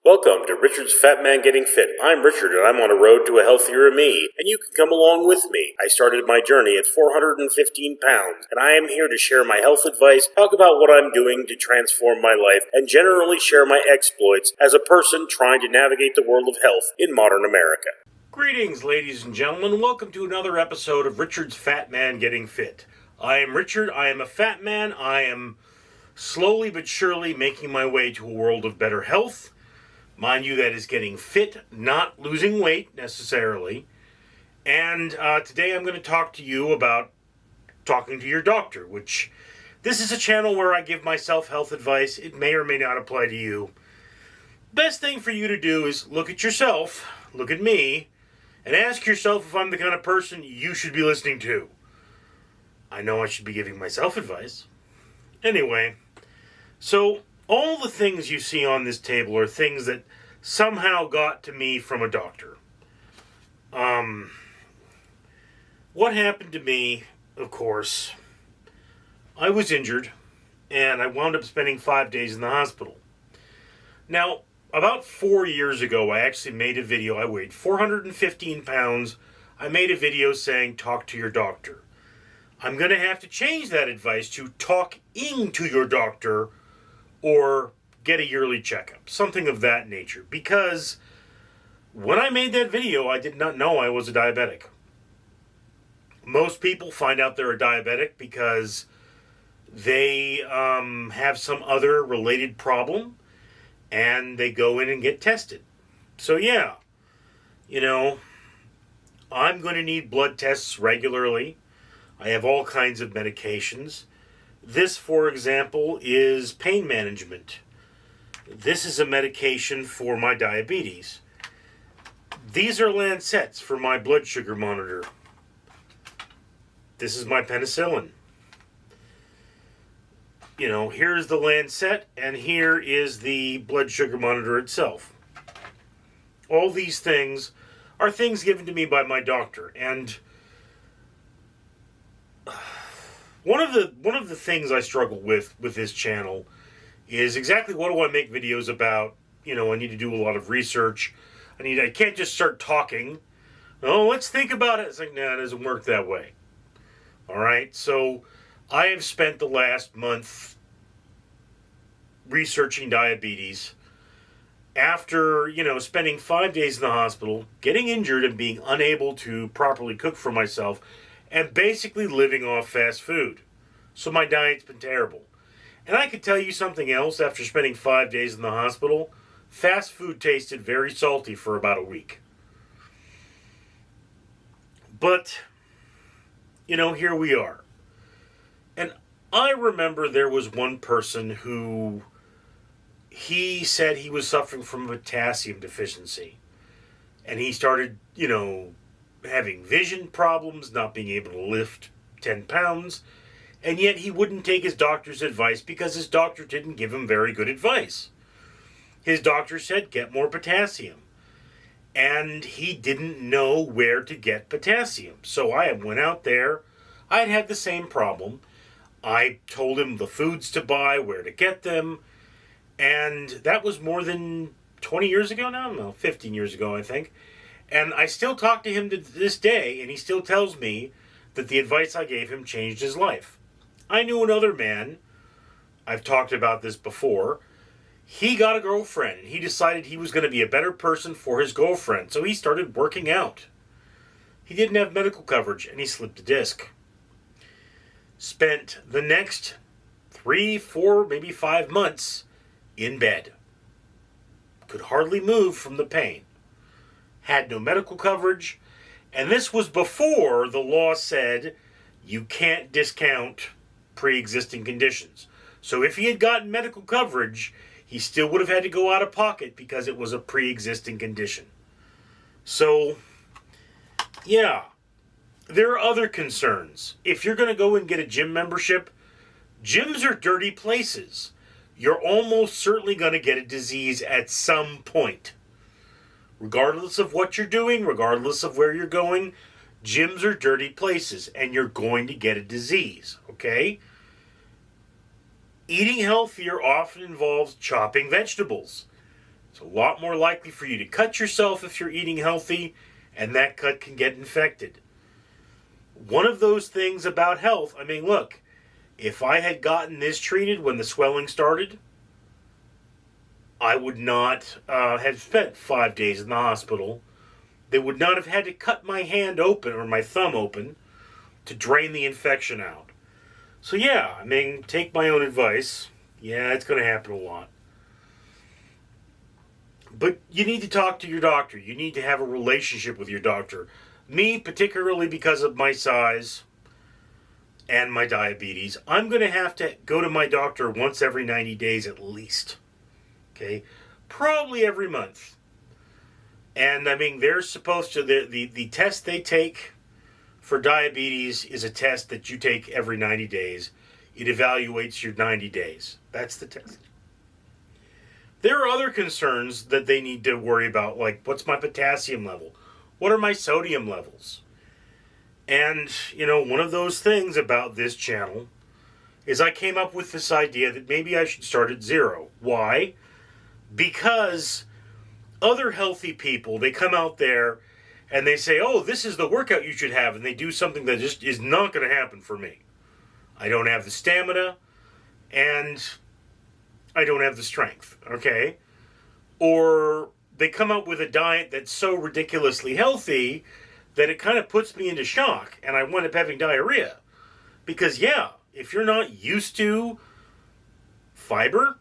Welcome to Richard's Fat Man Getting Fit. I'm Richard and I'm on a road to a healthier me, and you can come along with me. I started my journey at 415 pounds, and I am here to share my health advice, talk about what I'm doing to transform my life, and generally share my exploits as a person trying to navigate the world of health in modern America. Greetings, ladies and gentlemen. Welcome to another episode of Richard's Fat Man Getting Fit. I am Richard. I am a fat man. I am slowly but surely making my way to a world of better health. Mind you, that is getting fit, not losing weight necessarily. And today I'm going to talk to you about talking to your doctor, which this is a channel where I give myself health advice. It may or may not apply to you. Best thing for you to do is look at yourself, look at me, and ask yourself if I'm the kind of person you should be listening to. I know I should be giving myself advice. Anyway, so all the things you see on this table are things that somehow got to me from a doctor. What happened to me, of course, I was injured, and I wound up spending 5 days in the hospital. Now, about 4 years ago, I actually made a video. I weighed 415 pounds. I made a video saying, talk to your doctor. I'm going to have to change that advice to talking to your doctor or get a yearly checkup, something of that nature. Because when I made that video, I did not know I was a diabetic. Most people find out they're a diabetic because they have some other related problem and they go in and get tested. So yeah, I'm going to need blood tests regularly. I have all kinds of medications. This, for example, is pain management. This is a medication for my diabetes. These are Lancets for my blood sugar monitor. This is my penicillin. Here's the Lancet, and here is the blood sugar monitor itself. All these things are things given to me by my doctor, and One of the things I struggle with this channel is exactly what do I make videos about. I need to do a lot of research. I can't just start talking. Oh, let's think about it. It's like, nah, it doesn't work that way. All right, so I have spent the last month researching diabetes. After, spending 5 days in the hospital, getting injured and being unable to properly cook for myself, and basically living off fast food. So my diet's been terrible. And I could tell you something else after spending 5 days in the hospital. Fast food tasted very salty for about a week. But, here we are. And I remember there was one person who, he said he was suffering from a potassium deficiency. And he started, having vision problems, not being able to lift 10 pounds, and yet he wouldn't take his doctor's advice because his doctor didn't give him very good advice. His doctor said, get more potassium. And he didn't know where to get potassium. So I went out there. I'd had the same problem. I told him the foods to buy, where to get them, and that was more than 20 years ago now? No, 15 years ago, I think. And I still talk to him to this day, and he still tells me that the advice I gave him changed his life. I knew another man, I've talked about this before, he got a girlfriend, and he decided he was going to be a better person for his girlfriend, so he started working out. He didn't have medical coverage, and he slipped a disc. Spent the next 3, 4, maybe 5 months in bed. Could hardly move from the pain. Had no medical coverage, and this was before the law said you can't discount pre-existing conditions. So if he had gotten medical coverage, he still would have had to go out of pocket because it was a pre-existing condition. So, yeah, there are other concerns. If you're going to go and get a gym membership, gyms are dirty places. You're almost certainly going to get a disease at some point. Regardless of what you're doing, regardless of where you're going, gyms are dirty places, and you're going to get a disease, okay? Eating healthier often involves chopping vegetables. It's a lot more likely for you to cut yourself if you're eating healthy, and that cut can get infected. One of those things about health, I mean, look, if I had gotten this treated when the swelling started, I would not have spent 5 days in the hospital. They would not have had to cut my hand open or my thumb open to drain the infection out. So yeah, I mean, take my own advice. Yeah, it's going to happen a lot. But you need to talk to your doctor. You need to have a relationship with your doctor. Me, particularly because of my size and my diabetes, I'm going to have to go to my doctor once every 90 days at least. Okay? Probably every month. And I mean, they're supposed to, the test they take for diabetes is a test that you take every 90 days. It evaluates your 90 days. That's the test. There are other concerns that they need to worry about, like what's my potassium level? What are my sodium levels? And, you know, one of those things about this channel is I came up with this idea that maybe I should start at 0. Why? Because other healthy people, they come out there and they say, oh, this is the workout you should have, and they do something that just is not going to happen for me. I don't have the stamina, and I don't have the strength, okay? Or they come up with a diet that's so ridiculously healthy that it kind of puts me into shock, and I wind up having diarrhea. Because, yeah, if you're not used to fiber,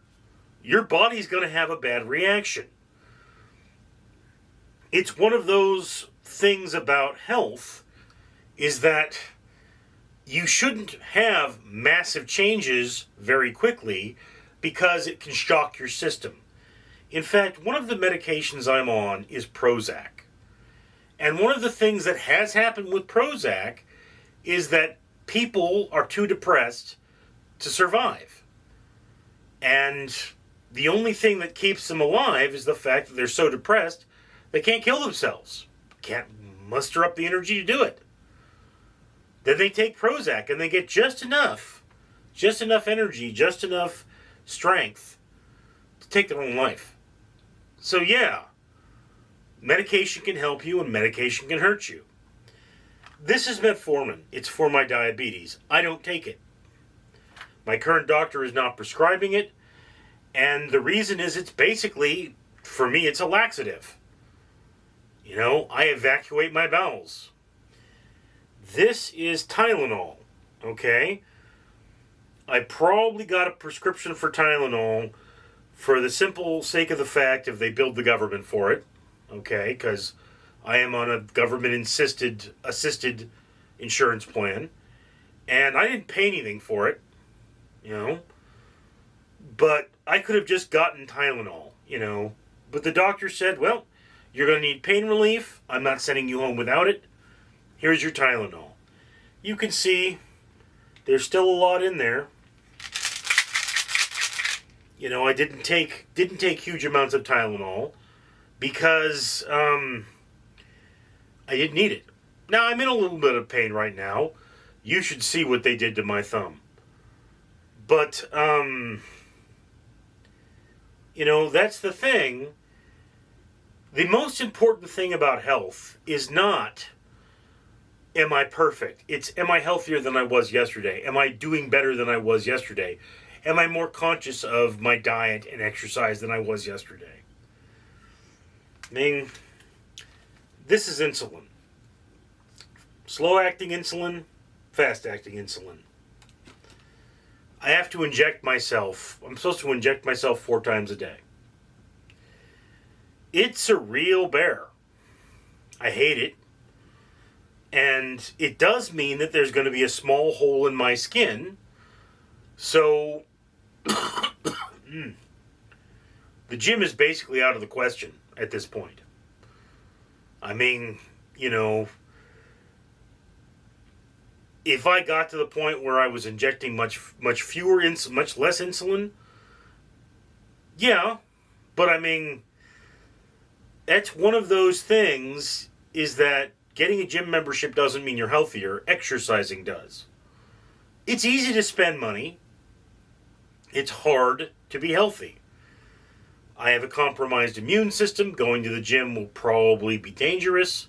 your body's going to have a bad reaction. It's one of those things about health is that you shouldn't have massive changes very quickly because it can shock your system. In fact, one of the medications I'm on is Prozac. And one of the things that has happened with Prozac is that people are too depressed to survive. And the only thing that keeps them alive is the fact that they're so depressed they can't kill themselves. Can't muster up the energy to do it. Then they take Prozac and they get just enough energy, just enough strength to take their own life. So yeah, medication can help you and medication can hurt you. This is metformin. It's for my diabetes. I don't take it. My current doctor is not prescribing it, and the reason is it's basically, for me, it's a laxative. You know, I evacuate my bowels. This is Tylenol, okay? I probably got a prescription for Tylenol for the simple sake of the fact if they billed the government for it, okay? Because I am on a government-assisted insurance plan, and I didn't pay anything for it, you know? But I could have just gotten Tylenol, you know? But the doctor said, well, you're going to need pain relief. I'm not sending you home without it. Here's your Tylenol. You can see there's still a lot in there. You know, I didn't take huge amounts of Tylenol because I didn't need it. Now, I'm in a little bit of pain right now. You should see what they did to my thumb. But, you know, that's the thing. The most important thing about health is not, am I perfect? It's, am I healthier than I was yesterday? Am I doing better than I was yesterday? Am I more conscious of my diet and exercise than I was yesterday? I mean, this is insulin. Slow-acting insulin, fast-acting insulin. I have to inject myself. I'm supposed to inject myself 4 times a day. It's a real bear. I hate it. And it does mean that there's going to be a small hole in my skin. So, the gym is basically out of the question at this point. I mean, you know, if I got to the point where I was injecting much less insulin, yeah, but I mean, that's one of those things is that getting a gym membership doesn't mean you're healthier. Exercising does. It's easy to spend money. It's hard to be healthy. I have a compromised immune system. Going to the gym will probably be dangerous.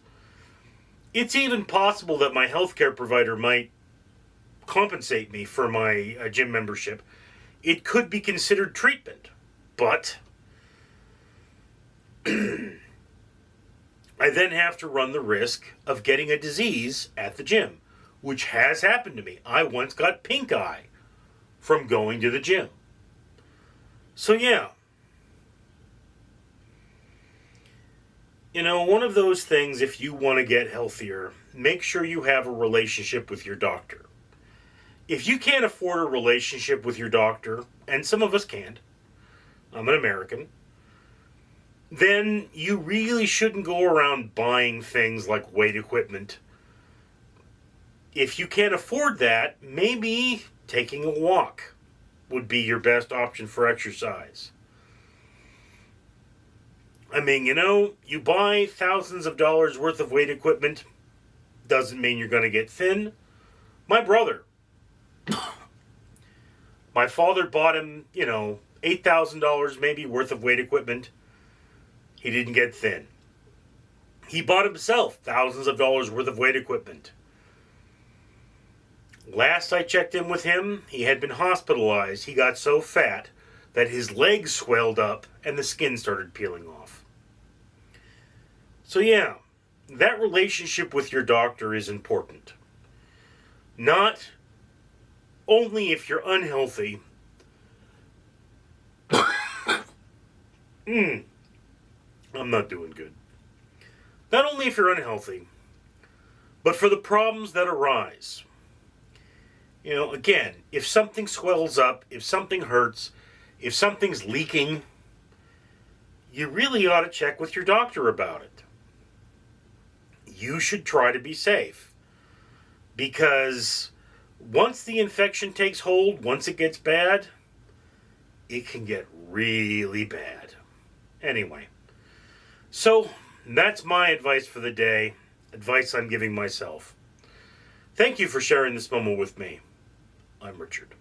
It's even possible that my healthcare provider might compensate me for my gym membership. It could be considered treatment, but I then have to run the risk of getting a disease at the gym, which has happened to me. I once got pink eye from going to the gym. So yeah. One of those things, if you want to get healthier, make sure you have a relationship with your doctor. If you can't afford a relationship with your doctor, and some of us can't, I'm an American, then you really shouldn't go around buying things like weight equipment. If you can't afford that, maybe taking a walk would be your best option for exercise. I mean, you buy thousands of dollars worth of weight equipment, doesn't mean you're going to get thin. My brother, my father bought him, $8,000 maybe worth of weight equipment. He didn't get thin. He bought himself thousands of dollars worth of weight equipment. Last I checked in with him, he had been hospitalized. He got so fat that his legs swelled up and the skin started peeling off. So yeah, that relationship with your doctor is important. Not only if you're unhealthy. I'm not doing good. Not only if you're unhealthy, but for the problems that arise. Again, if something swells up, if something hurts, if something's leaking, you really ought to check with your doctor about it. You should try to be safe. Because once the infection takes hold, once it gets bad, it can get really bad. Anyway, so that's my advice for the day. Advice I'm giving myself. Thank you for sharing this moment with me. I'm Richard.